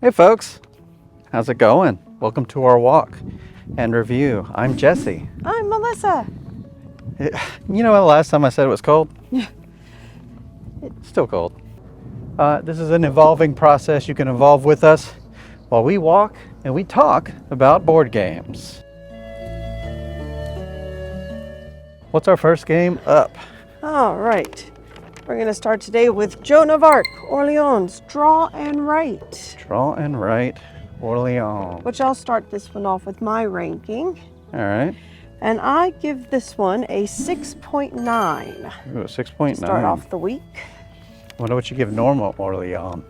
Hey folks, how's it going? Welcome to our walk and review. I'm Jesse. I'm Melissa. You know, the last time I said it was cold? Yeah. It's still cold. This is an evolving process. You can evolve with us while we walk and we talk about board games. What's our first game up? All right. We're going to start today with Joan of Arc, Orleans, Draw and Write. Draw and Write, Orleans. Which I'll start this one off with my ranking. All right. And I give this one a 6.9. Ooh, 6.9. Start off the week. Wonder what you give normal Orleans.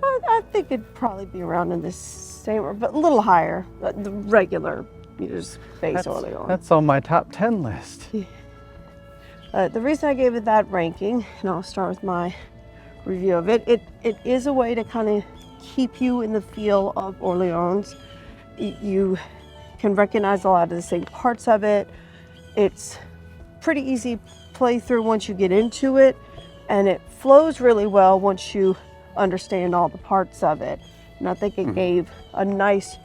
I think it'd probably be around in the same, but a little higher. The regular, just base Orleans. That's on my top 10 list. The reason I gave it that ranking, and I'll start with my review of it, it is a way to kind of keep you in the feel of Orleans. You can recognize a lot of the same parts of it. It's pretty easy playthrough once you get into it, and it flows really well once you understand all the parts of it. And I think it gave a nice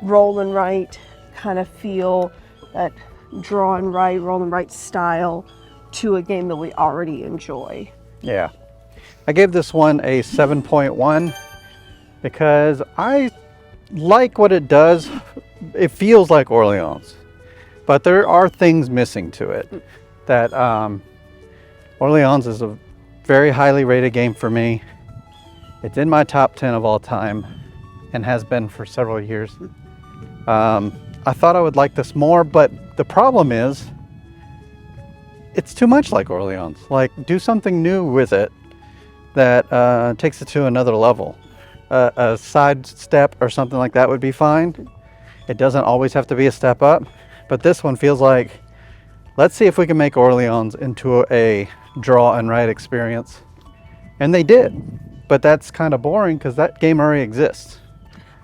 roll and write kind of feel, that draw and write, roll and write style to a game that we already enjoy. Yeah. I gave this one a 7.1 because I like what it does. It feels like Orleans, but there are things missing to it. That Orleans is a very highly rated game for me. It's in my top 10 of all time and has been for several years. I thought I would like this more, but the problem is it's too much like Orleans. Like, do something new with it that takes it to another level. A side step or something like that would be fine. It doesn't always have to be a step up, but this one feels like, let's see if we can make Orleans into a draw and write experience. And they did, but that's kind of boring because that game already exists.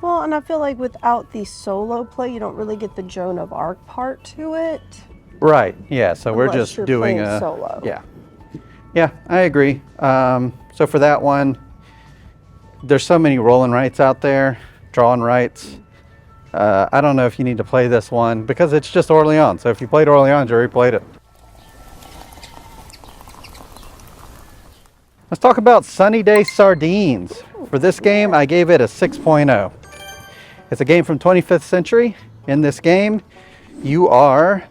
Well, and I feel like without the solo play, you don't really get the Joan of Arc part to it. Right, yeah, so we're Unless just you're doing playing a solo. Yeah, I agree. So for that one, there's so many roll and writes out there, draw and writes. I don't know if you need to play this one because it's just Orleans. So if you played Orleans, you already played it. Let's talk about Sunny Day Sardines. For this game, I gave it a 6.0. It's a game from 25th century. In this game, you are,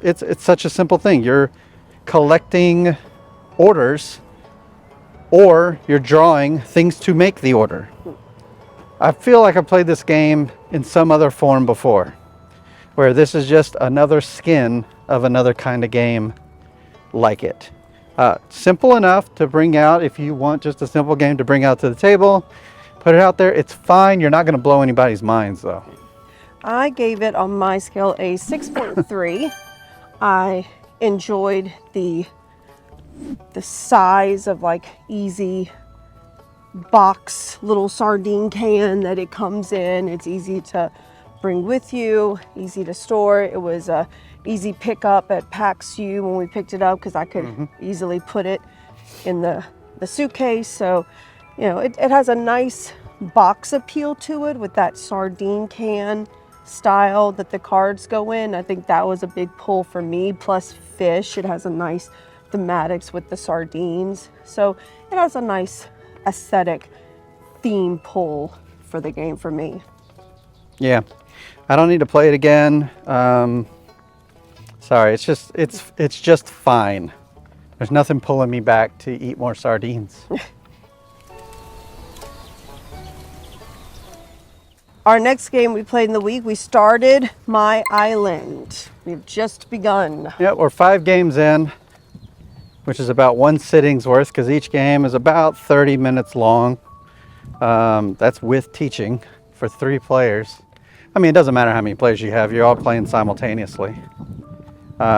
it's such a simple thing. You're collecting orders or you're drawing things to make the order. I feel like I've played this game in some other form before, where this is just another skin of another kind of game like it. Simple enough to bring out if you want just a simple game to bring out to the table. Put it out there. It's fine. You're not going to blow anybody's minds though. I gave it on my scale a 6.3. I enjoyed the size of like easy box little sardine can that it comes in. It's easy to bring with you, easy to store. It was a easy pickup at PAX U when we picked it up because I could easily put it in the suitcase. So, you know, it has a nice box appeal to it with that sardine can style that the cards go in. I think that was a big pull for me, plus fish. It has a nice thematics with the sardines. So it has a nice aesthetic theme pull for the game for me. Yeah, I don't need to play it again. Sorry, it's just fine. There's nothing pulling me back to eat more sardines. Our next game we played in the week, we started My Island. We've just begun. Yeah, we're 5 games in, which is about 1 sitting's worth because each game is about 30 minutes long. That's with teaching for 3 players. I mean, it doesn't matter how many players you have, you're all playing simultaneously.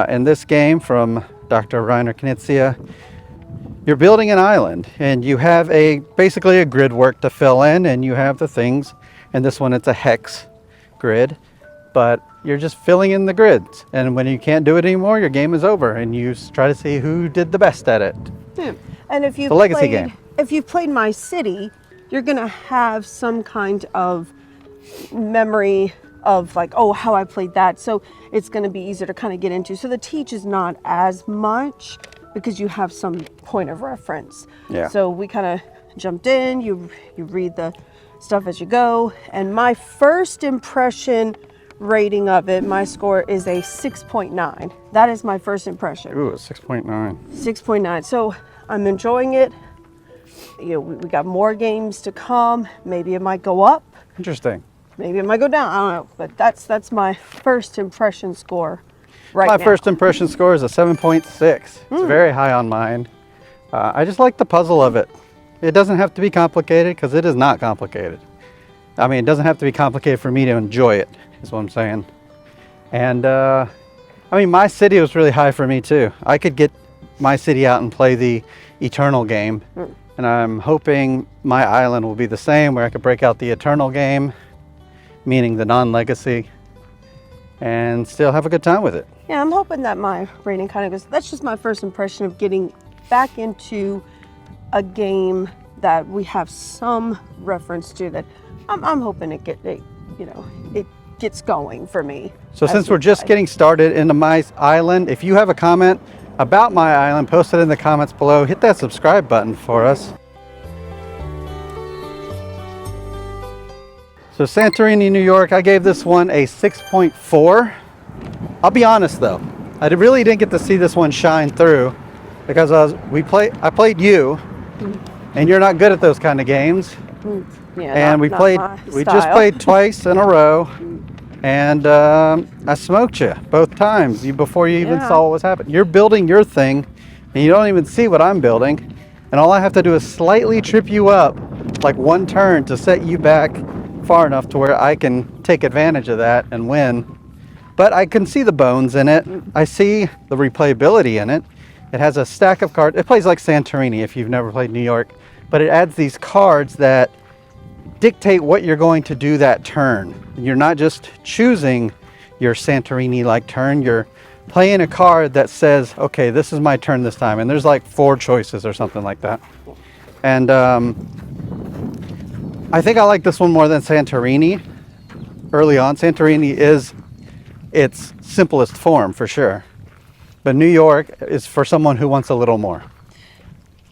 In this game from Dr. Rainer Knizia, you're building an island and you have basically a grid work to fill in, and you have the things. And this one, it's a hex grid, but you're just filling in the grids. And when you can't do it anymore, your game is over, and you try to see who did the best at it. Yeah. And if you the legacy game. If you've played My City, you're gonna have some kind of memory of like, oh, how I played that. So it's gonna be easier to kind of get into. So the teach is not as much because you have some point of reference. Yeah. So we kind of jumped in, you read the stuff as you go. And my first impression rating of it, my score is a 6.9. That is my first impression. Ooh, 6.9. 6.9. So I'm enjoying it. You know, we got more games to come. Maybe it might go up. Interesting. Maybe it might go down. I don't know. But that's my first impression score right My now. first impression score is a 7.6. It's very high on mine. I just like the puzzle of it. It doesn't have to be complicated because it is not complicated. I mean, it doesn't have to be complicated for me to enjoy it, is what I'm saying. And I mean, My City was really high for me too. I could get My City out and play the Eternal game. And I'm hoping My Island will be the same, where I could break out the Eternal game, meaning the non-legacy, and still have a good time with it. Yeah, I'm hoping that my rating kind of goes. That's just my first impression of getting back into a game that we have some reference to. That I'm hoping it gets going for me. So since we're just getting started into My Island, if you have a comment about My Island, post it in the comments below. Hit that subscribe button for us. So Santorini, New York, I gave this one a 6.4. I'll be honest though, I really didn't get to see this one shine through because I played you, and you're not good at those kind of games. Yeah, And we just played twice in a row, and I smoked you both times before you even saw what was happening. You're building your thing, and you don't even see what I'm building, and all I have to do is slightly trip you up, like one turn, to set you back far enough to where I can take advantage of that and win. But I can see the bones in it. I see the replayability in it. It has a stack of cards. It plays like Santorini if you've never played New York, but it adds these cards that dictate what you're going to do that turn. You're not just choosing your Santorini-like turn, you're playing a card that says, okay, this is my turn this time, and there's like 4 choices or something like that. And I think I like this one more than Santorini early on. Santorini is its simplest form for sure, but New York is for someone who wants a little more.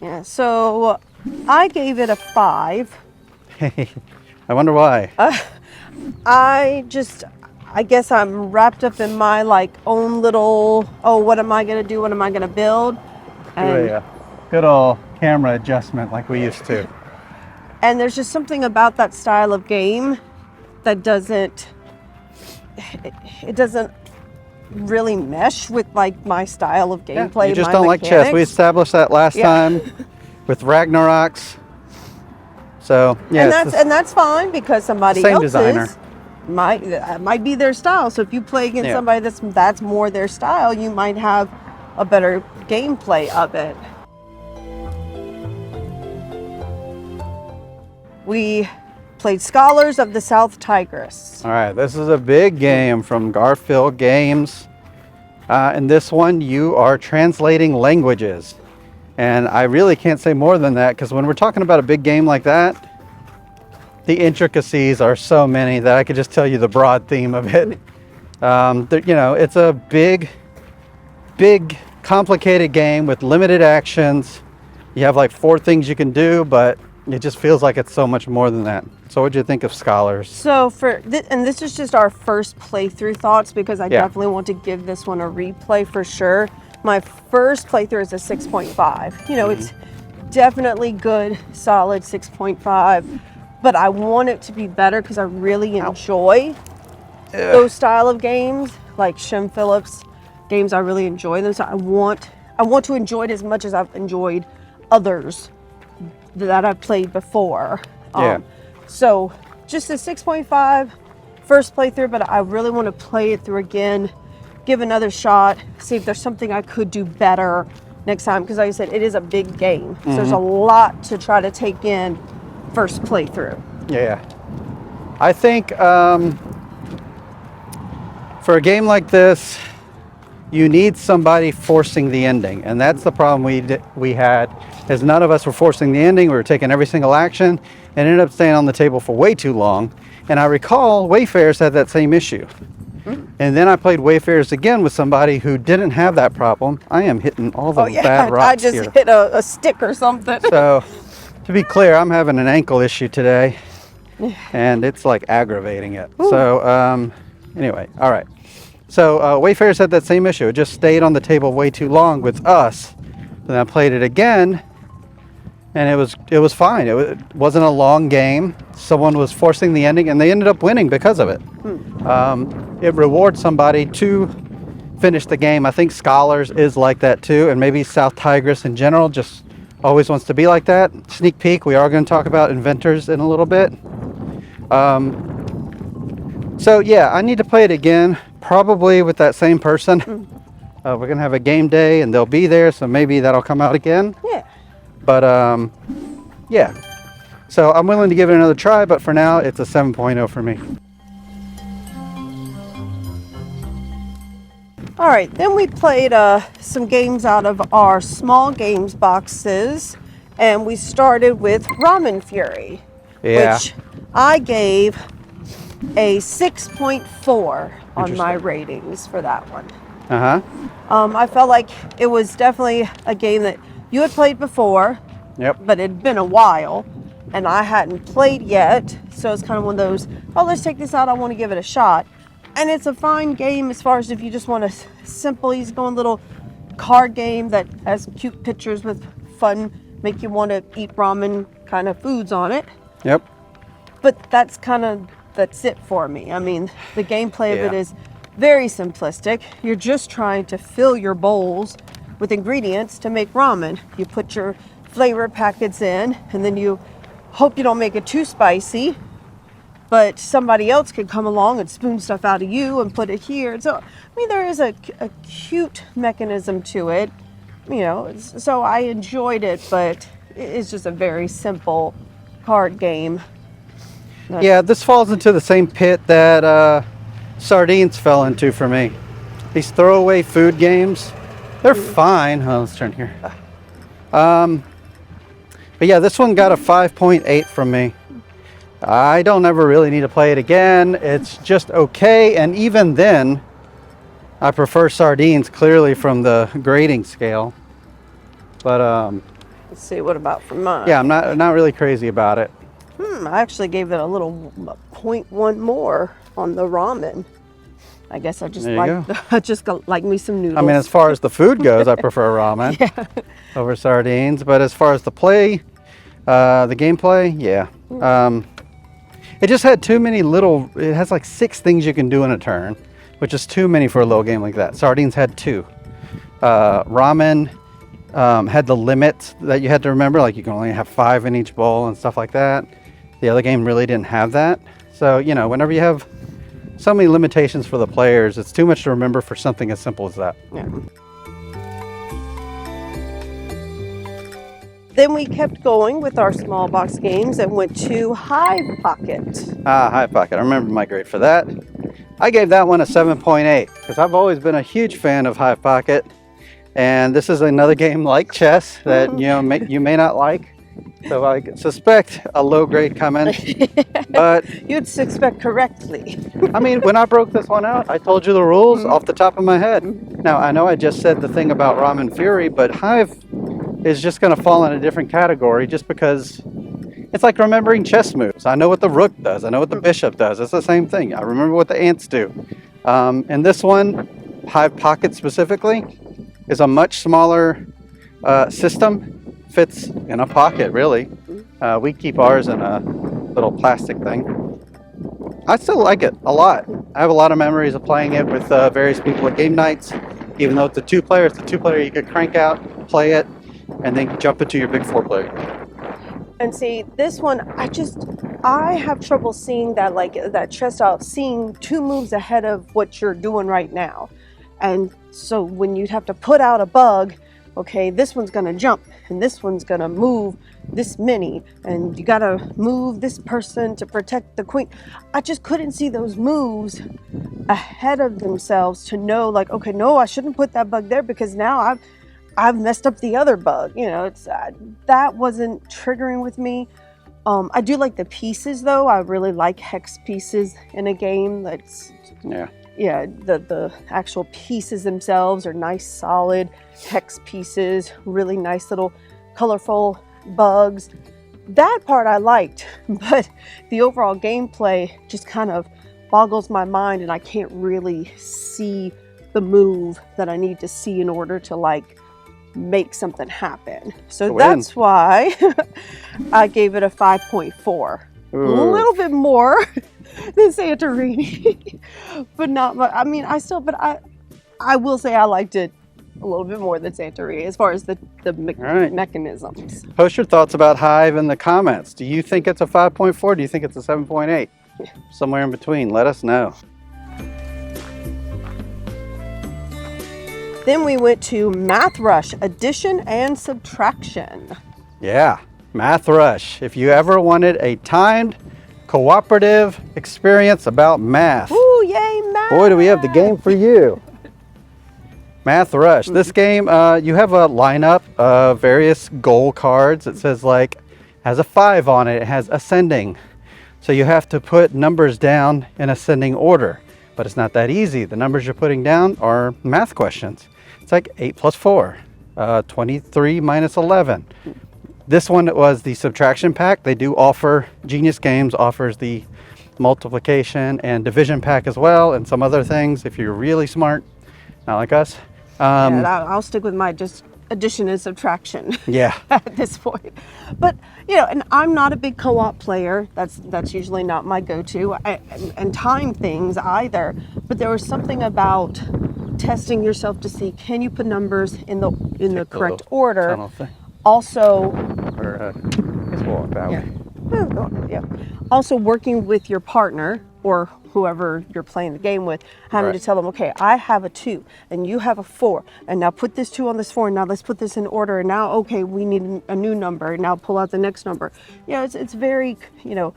Yeah, so I gave it a 5. I wonder why. I guess I'm wrapped up in my like own little, oh, what am I gonna do? What am I gonna build? And, Good old camera adjustment like we used to. and there's just something about that style of game that doesn't really mesh with like my style of gameplay. You just my don't like chess. We established that last time with Ragnarok's. So yeah, and that's fine because somebody same else's designer. might be their style. So if you play against somebody that's more their style, you might have a better gameplay of it. We played Scholars of the South Tigress. All right, this is a big game from Garfield Games. In this one, you are translating languages. And I really can't say more than that, because when we're talking about a big game like that, the intricacies are so many that I could just tell you the broad theme of it. It's a big, complicated game with limited actions. You have like 4 things you can do, but it just feels like it's so much more than that. So what'd you think of Scholars? So and this is just our first playthrough thoughts, because I definitely want to give this one a replay for sure. My first playthrough is a 6.5. It's definitely good, solid 6.5, but I want it to be better because I really enjoy those style of games, like Shem Phillips games. I really enjoy them, so I want to enjoy it as much as I've enjoyed others that I've played before. So just a 6.5 first playthrough, but I really want to play it through again, give another shot, see if there's something I could do better next time, because like I said, it is a big game. So there's a lot to try to take in first playthrough. I think for a game like this, you need somebody forcing the ending, and that's the problem we had is none of us were forcing the ending. We were taking every single action and ended up staying on the table for way too long. And I recall Wayfarers had that same issue. And then I played Wayfarers again with somebody who didn't have that problem. I am hitting all the bad rocks I just here. hit a stick or something. So, to be clear, I'm having an ankle issue today, and it's like aggravating it. Ooh. So, anyway, all right. So, Wayfarers had that same issue. It just stayed on the table way too long with us. Then I played it again, and it was fine. It wasn't a long game. Someone was forcing the ending, and they ended up winning because of it. It rewards somebody to finish the game. I think Scholars is like that too, and maybe South Tigress in general just always wants to be like that. Sneak peek, we are going to talk about Inventors in a little bit. So yeah, I need to play it again, probably with that same person. We're going to have a game day, and they'll be there, so maybe that'll come out again. Yeah. But yeah. So I'm willing to give it another try, but for now, it's a 7.0 for me. All right, then we played some games out of our small games boxes, and we started with Ramen Fury, which I gave a 6.4 on my ratings for that one. I felt like it was definitely a game that you had played before, but it had been a while, and I hadn't played yet, so it's kind of one of those, oh, let's take this out, I want to give it a shot. And it's a fine game as far as if you just want a simple, easygoing little card game that has cute pictures with fun, make you want to eat ramen kind of foods on it. But that's it for me. I mean, the gameplay of it is very simplistic. You're just trying to fill your bowls with ingredients to make ramen. You put your flavor packets in, and then you hope you don't make it too spicy, but somebody else could come along and spoon stuff out of you and put it here. So, I mean, there is a cute mechanism to it, you know, so I enjoyed it, but it's just a very simple card game. Yeah, this falls into the same pit that Sardines fell into for me. These throwaway food games, they're fine. Oh, let's turn here. But yeah, this one got a 5.8 from me. I don't ever really need to play it again. It's just okay, and even then, I prefer Sardines clearly from the grading scale. But let's see, what about for mine? Yeah, I'm not really crazy about it. I actually gave it a little 0.1 more on the ramen. I guess I just like me some noodles. I mean, as far as the food goes, I prefer ramen over Sardines. But as far as the play, the gameplay, yeah. It just had too many little, it has like 6 things you can do in a turn, which is too many for a little game like that. Sardines had 2. Ramen had the limit that you had to remember, like you can only have 5 in each bowl and stuff like that. The other game really didn't have that. So, you know, whenever you have so many limitations for the players, it's too much to remember for something as simple as that. Then we kept going with our small box games and went to Hive Pocket. Hive Pocket. I remember my grade for that. I gave that one a 7.8 because I've always been a huge fan of Hive Pocket. And this is another game like chess that you may not like. So I suspect a low grade coming. But you'd suspect correctly. I mean, when I broke this one out, I told you the rules off the top of my head. Now, I know I just said the thing about Ramen Fury, but Hive is just going to fall in a different category just because it's like remembering chess moves. I know what the rook does. I know what the bishop does. It's the same thing. I remember what the ants do. And this one, Hive Pocket specifically, is a much smaller system. Fits in a pocket, really. We keep ours in a little plastic thing. I still like it a lot. I have a lot of memories of playing it with various people at game nights. Even though it's a 2-player, it's a 2-player you could crank out, play it, and then jump into your big 4-player. And see, this one, I have trouble seeing that, like that chess style, seeing 2 moves ahead of what you're doing right now. And so when you have to put out a bug, okay, this one's gonna jump and this one's gonna move this many, and you gotta move this person to protect the queen. I just couldn't see those moves ahead of themselves to know, like, okay, no, I shouldn't put that bug there because now I've messed up the other bug. You know, it's that wasn't triggering with me. I do like the pieces though. I really like hex pieces in a game. That's yeah. The actual pieces themselves are nice, solid hex pieces. Really nice little colorful bugs. That part I liked, but the overall gameplay just kind of boggles my mind, and I can't really see the move that I need to see in order to like make something happen. So that's why I gave it a 5.4. A little bit more than Santorini, but not much. I mean, I will say I liked it a little bit more than Santorini as far as the mechanisms. Post your thoughts about Hive in the comments. Do you think it's a 5.4? Do you think it's a 7.8? Somewhere in between, let us know. Then we went to Math Rush, addition and subtraction. Yeah, Math Rush. If you ever wanted a timed, cooperative experience about math. Ooh, yay, math! Boy, do we have the game for you. Math Rush. This game, you have a lineup of various goal cards. It says like, has a 5 on it. It has ascending. So you have to put numbers down in ascending order. But it's not that easy. The numbers you're putting down are math questions. It's like 8 plus 4, 23 minus 11. This one was the subtraction pack. They do offer, Genius Games offers the multiplication and division pack as well, and some other things if you're really smart, not like us. Yeah, I'll stick with my just addition and subtraction. Yeah. At this point, but you know, and I'm not a big co-op player. That's usually not my go-to, and time things either. But there was something about testing yourself to see, can you put numbers in the correct order. Also, yeah. Also working with your partner or whoever you're playing the game with, having to tell them, okay, I have a 2 and you have a 4, and now put this 2 on this 4, and now let's put this in order, and now, okay, we need a new number, and now pull out the next number. You know, it's very, you know,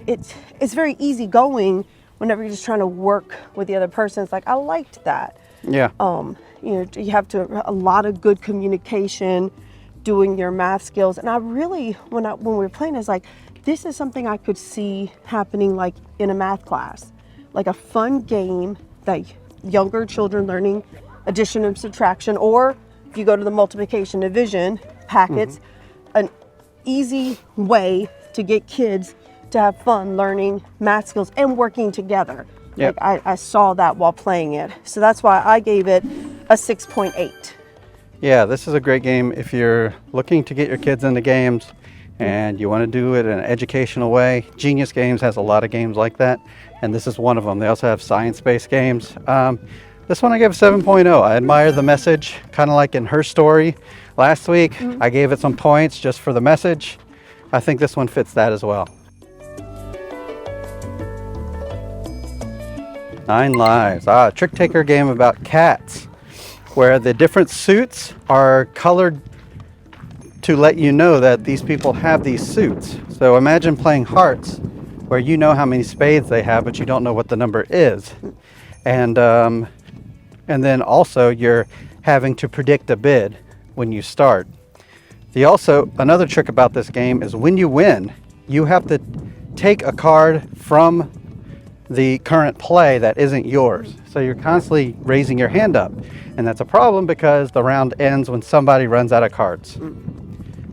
it's very easygoing whenever you're just trying to work with the other person. It's like, I liked that. Yeah. You know, you have a lot of good communication, doing your math skills, and I really, when we were playing, it's like, this is something I could see happening like in a math class, like a fun game that younger children learning addition and subtraction, or if you go to the multiplication division packets, an easy way to get kids to have fun learning math skills and working together. Yep. Like I saw that while playing it. So that's why I gave it a 6.8. Yeah, this is a great game if you're looking to get your kids into games and you want to do it in an educational way. Genius Games has a lot of games like that, and this is one of them. They also have science-based games. This one I gave a 7.0. I admire the message, kind of like in Her Story last week. I gave it some points just for the message. I think this one fits that as well. 9 Lives. Trick taker game about cats, where the different suits are colored to let you know that these people have these suits. So imagine playing hearts, where you know how many spades they have, but you don't know what the number is. And then also you're having to predict a bid when you start. Another trick about this game is when you win, you have to take a card from the current play that isn't yours. So you're constantly raising your hand up. And that's a problem because the round ends when somebody runs out of cards.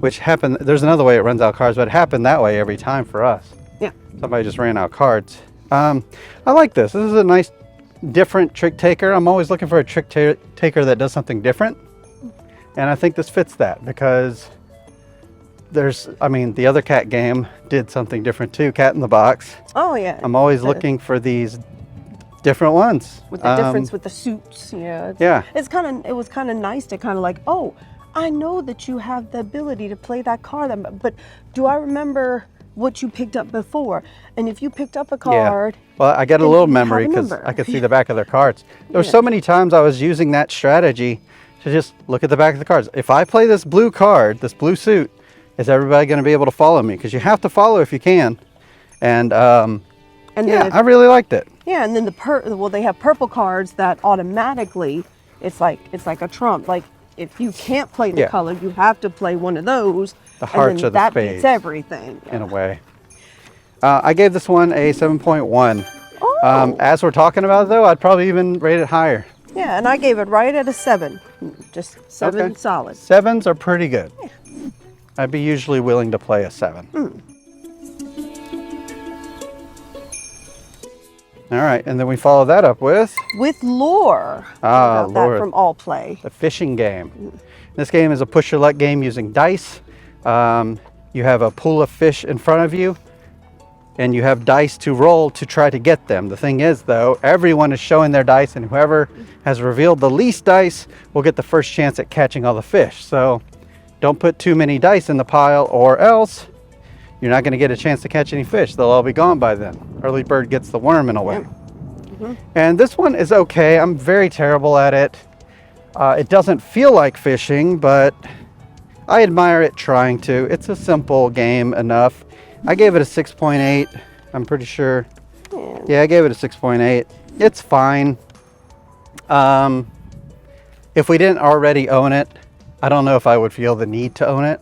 Which happened, there's another way it runs out of cards, but it happened that way every time for us. Yeah. Somebody just ran out of cards. I like this. This is a nice, different trick taker. I'm always looking for a trick taker that does something different. And I think this fits that because the other cat game did something different too, Cat in the Box. Oh yeah. I'm always looking for these different ones. With the difference with the suits, yeah. It was kind of nice to kind of like, oh, I know that you have the ability to play that card, but do I remember what you picked up before? And if you picked up a card... Yeah. Well, I got a little memory because I could see the back of their cards. There were so many times I was using that strategy to just look at the back of the cards. If I play this blue card, this blue suit, is everybody going to be able to follow me? Because you have to follow if you can. And I really liked it. Yeah, and then they have purple cards that automatically, it's like a trump. Like, if you can't play the Yeah. color, you have to play one of those. The hearts and then of the that spades. beats everything. In a way. I gave this one a 7.1. Oh. As we're talking about it, though, I'd probably even rate it higher. Yeah, and I gave it right at a 7. Just 7 Okay. solid. 7s are pretty good. Yeah. I'd be usually willing to play a 7. All right, and then we follow that up with With lore. Ah, What about lore. that from All Play. the fishing game. This game is a push your luck game using dice. You have a pool of fish in front of you, and you have dice to roll to try to get them. The thing is, though, everyone is showing their dice, and whoever has revealed the least dice will get the first chance at catching all the fish. So don't put too many dice in the pile, or else you're not going to get a chance to catch any fish. They'll all be gone by then. Early bird gets the worm in a way. And this one is okay. I'm very terrible at it. It doesn't feel like fishing, but I admire it trying to. It's a simple game enough. I gave it a 6.8. I'm pretty sure. Yeah, I gave it a 6.8. It's fine. If we didn't already own it, I don't know if I would feel the need to own it.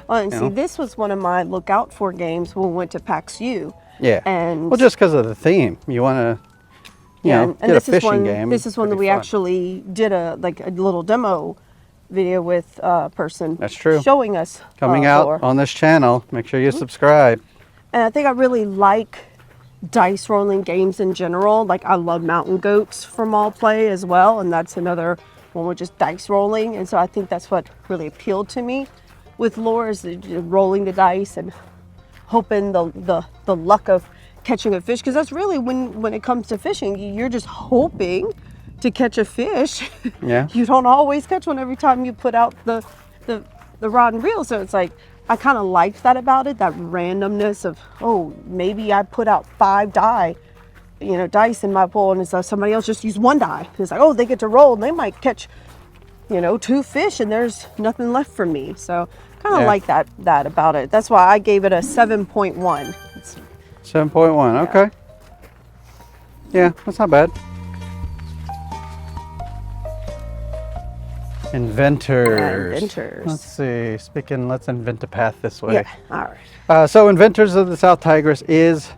Well, and see, this was one of my look out for games when we went to PAX U. Yeah. And well, just because of the theme, you want to, you know, get a fishing game. This is one that we actually did a little demo video with a person. That's true. Showing us Coming out lore. on this channel. Make sure you subscribe. And I think I really like dice rolling games in general. Like I love Mountain Goats from All Play as well, and that's another one with just dice rolling. And so I think that's what really appealed to me with lore is rolling the dice and hoping the luck of catching a fish, because that's really when it comes to fishing, you're just hoping to catch a fish. Yeah. You don't always catch one every time you put out the rod and reel. So it's like I kind of liked that about it, that randomness of, oh, maybe I put out 5 dice in my pool, and it's somebody else just used 1 die. It's like, oh, they get to roll and they might catch 2 fish and there's nothing left for me. So kind of like that about it. That's why I gave it a 7.1. 7.1, okay. Yeah, that's not bad. Inventors. Let's see. Let's invent a path this way. Yeah, all right. So Inventors of the South Tigress is,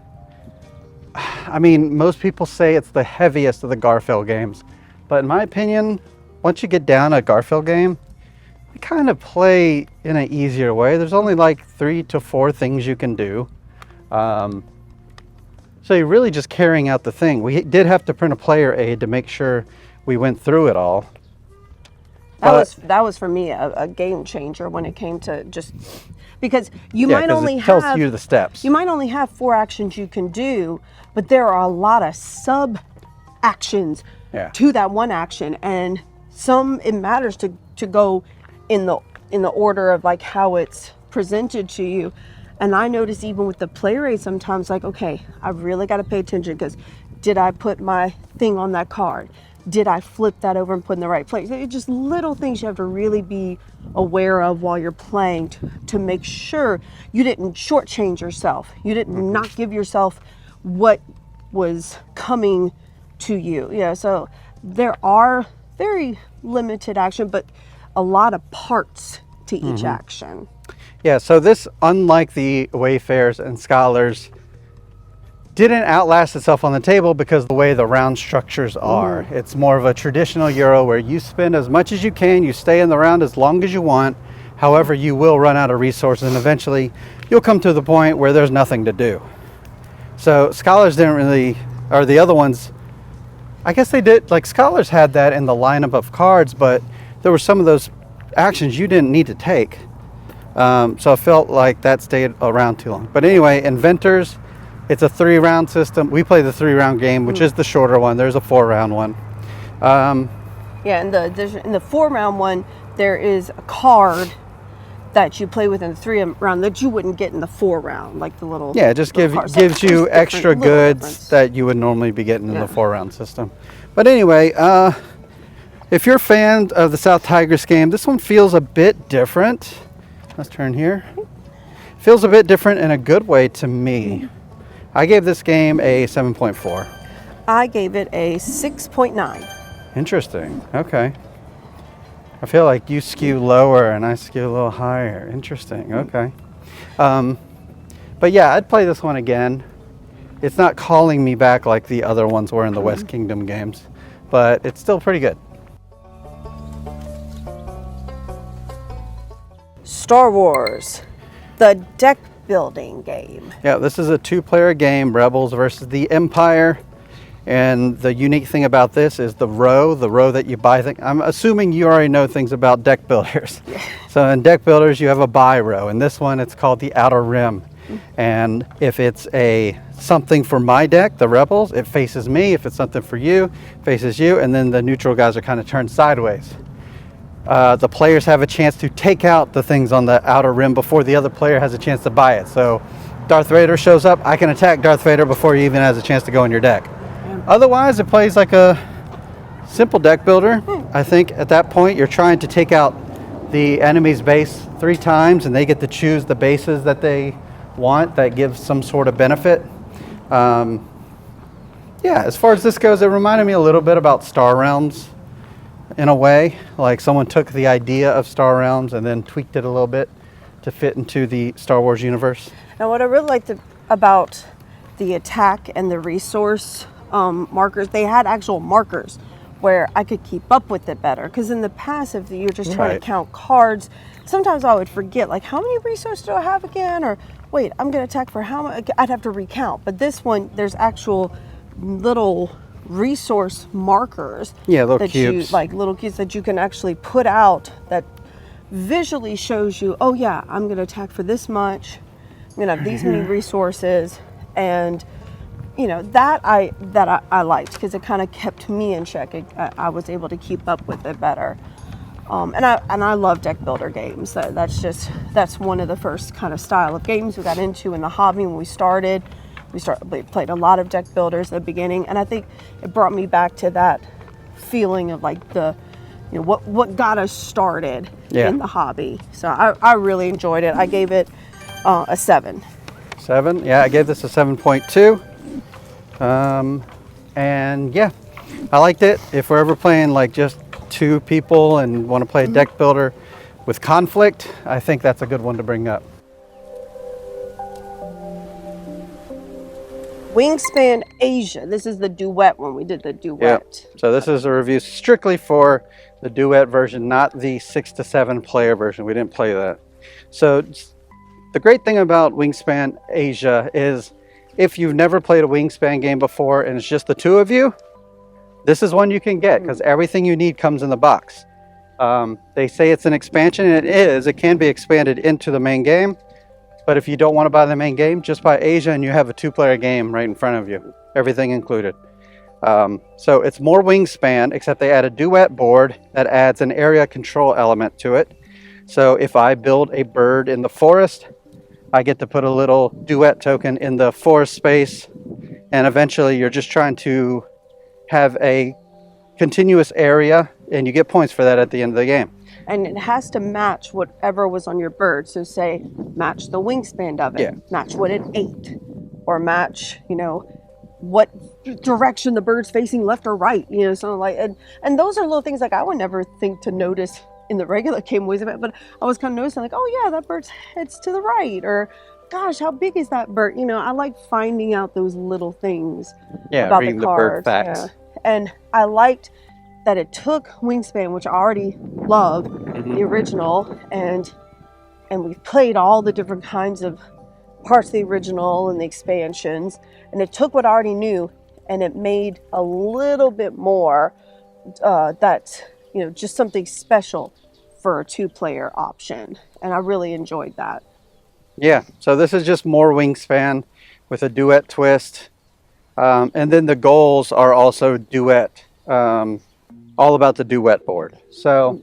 I mean, most people say it's the heaviest of the Garfield games. But in my opinion, once you get down a Garfield game, they kind of play in an easier way. There's only like 3 to 4 things you can do. So you're really just carrying out the thing. We did have to print a player aid to make sure we went through it all. That was for me a game changer when it came to just because you might only it tells you the steps. You might only have 4 actions you can do, but there are a lot of sub actions to that one action, and it matters to go in the order of like how it's presented to you. And I notice even with the player aid sometimes, like, okay, I really got to pay attention because did I put my thing on that card? Did I flip that over and put in the right place? It's just little things you have to really be aware of while you're playing to make sure you didn't shortchange yourself. You did not give yourself what was coming to you. Yeah, so there are very limited action, but a lot of parts to each action. Yeah, so this, unlike the Wayfarers and Scholars, didn't outlast itself on the table because of the way the round structures are. It's more of a traditional Euro where you spend as much as you can, you stay in the round as long as you want. However, you will run out of resources and eventually you'll come to the point where there's nothing to do. So Scholars didn't really, or the other ones, I guess they did, like Scholars had that in the lineup of cards, but there were some of those actions you didn't need to take. So I felt like that stayed around too long. But anyway, Inventors, it's a 3-round system. We play the 3-round game, which is the shorter one. There's a 4-round one. Yeah, in the 4-round one, there is a card that you play with in the 3-round that you wouldn't get in the 4-round, like the little. Yeah, it just gives you extra goods that you would normally be getting in the 4-round system. But anyway, if you're a fan of the South Tigress game, this one feels a bit different. Let's turn here. Feels a bit different in a good way to me. I gave this game a 7.4. I gave it a 6.9. Interesting. Okay. I feel like you skew lower and I skew a little higher. Interesting. Okay. But yeah, I'd play this one again. It's not calling me back like the other ones were in the West Kingdom games, but it's still pretty good. Star Wars, the deck building game. Yeah, this is a 2-player game, Rebels versus the Empire. And the unique thing about this is the row that you buy. I'm assuming you already know things about deck builders. So in deck builders, you have a buy row. In this one, it's called the outer rim. And if it's something for my deck, the Rebels, it faces me. If it's something for you, it faces you. And then the neutral guys are kind of turned sideways. The players have a chance to take out the things on the outer rim before the other player has a chance to buy it. So Darth Vader shows up, I can attack Darth Vader before he even has a chance to go in your deck. Otherwise, it plays like a simple deck builder. I think at that point, you're trying to take out the enemy's base 3 times, and they get to choose the bases that they want that gives some sort of benefit. Yeah, as far as this goes, it reminded me a little bit about Star Realms in a way. Like someone took the idea of Star Realms and then tweaked it a little bit to fit into the Star Wars universe. Now, what I really liked about the attack and the resource markers, they had actual markers where I could keep up with it better. Because in the past, if you're just trying to count cards, sometimes I would forget, like, how many resources do I have again? Or wait, I'm going to attack for how much? I'd have to recount. But this one, there's actual little resource markers. Yeah, little cubes. Like little cubes that you can actually put out that visually shows you, oh yeah, I'm going to attack for this much. I'm going to have these many resources. And you know, that I liked because it kind of kept me in check. I was able to keep up with it better. And I love deck builder games. That's one of the first kind of style of games we got into in the hobby when we started. We played a lot of deck builders at the beginning, and I think it brought me back to that feeling of like what got us started in the hobby. So I really enjoyed it. I gave it a 7. 7? Yeah, I gave this a 7.2. And yeah, I liked it. If we're ever playing like just 2 people and want to play a deck builder with conflict, I think that's a good one to bring up. Wingspan Asia. This is the duet one. We did the duet. Yep. So this is a review strictly for the duet version, not the 6 to 7 player version. We didn't play that. So the great thing about Wingspan Asia is if you've never played a Wingspan game before and it's just the 2 of you, this is one you can get because everything you need comes in the box. They say it's an expansion, and it is. It can be expanded into the main game. But if you don't want to buy the main game, just buy Asia and you have a 2-player game right in front of you. Everything included. So it's more Wingspan, except they add a duet board that adds an area control element to it. So if I build a bird in the forest, I get to put a little duet token in the forest space, and eventually you're just trying to have a continuous area, and you get points for that at the end of the game. And it has to match whatever was on your bird. So say, match the wingspan of it, match what it ate, or match, what direction the bird's facing, left or right, something like, and those are little things like I would never think to notice in the regular game ways of it, but I was kind of noticing like, oh yeah, that bird's head's to the right, or gosh, how big is that bird? I like finding out those little things about the cards. The bird facts. Yeah. And I liked that it took Wingspan, which I already love, the original, and we played all the different kinds of parts of the original and the expansions, and it took what I already knew and it made a little bit more just something special for a 2-player option, and I really enjoyed that. Yeah, so this is just more Wingspan with a duet twist, and then the goals are also duet, all about the duet board. So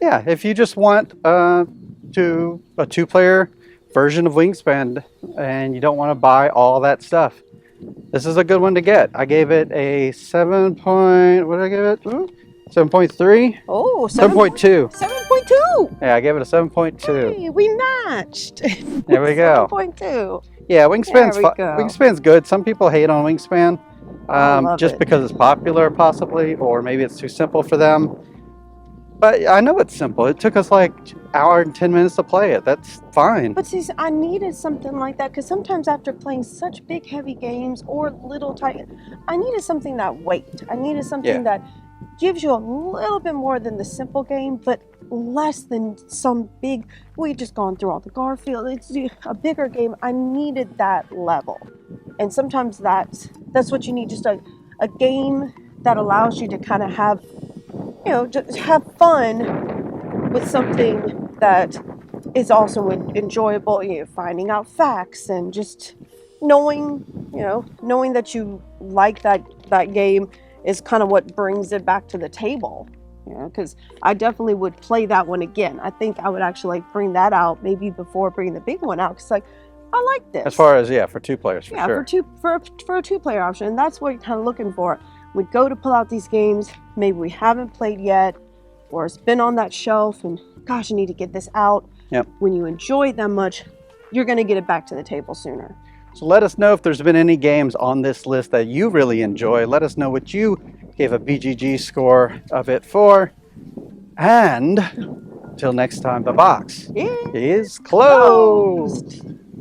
yeah, if you just want a 2-player version of Wingspan and you don't want to buy all that stuff, this is a good one to get. I gave it a 7 point, what did I give it? 7.3? Oh, 7.2. 7.2. Yeah, I gave it a 7.2. Hey, we matched. There we go. 7.2. Yeah, Wingspan's good. Some people hate on Wingspan just because it's popular, possibly, or maybe it's too simple for them. But I know it's simple. It took us like an hour and 10 minutes to play it. That's fine. But see, I needed something like that because sometimes after playing such big, heavy games or little tight, I needed something that weight. I needed something that gives you a little bit more than the simple game, but less than some big. We just gone through all the Garfield. It's a bigger game. I needed that level, and sometimes that's what you need. Just a game that allows you to kind of have, just have fun with something that is also enjoyable. Finding out facts and just knowing that you like that game is kind of what brings it back to the table. Because I definitely would play that one again. I think I would actually bring that out maybe before bringing the big one out. Because I like this. As far as for 2 players, for sure. For a 2-player option, and that's what you're kind of looking for. We go to pull out these games maybe we haven't played yet, or it's been on that shelf, and gosh, I need to get this out. Yep. When you enjoy it that much, you're going to get it back to the table sooner. So let us know if there's been any games on this list that you really enjoy. Let us know what you gave a BGG score of it for. And till next time, the box is closed.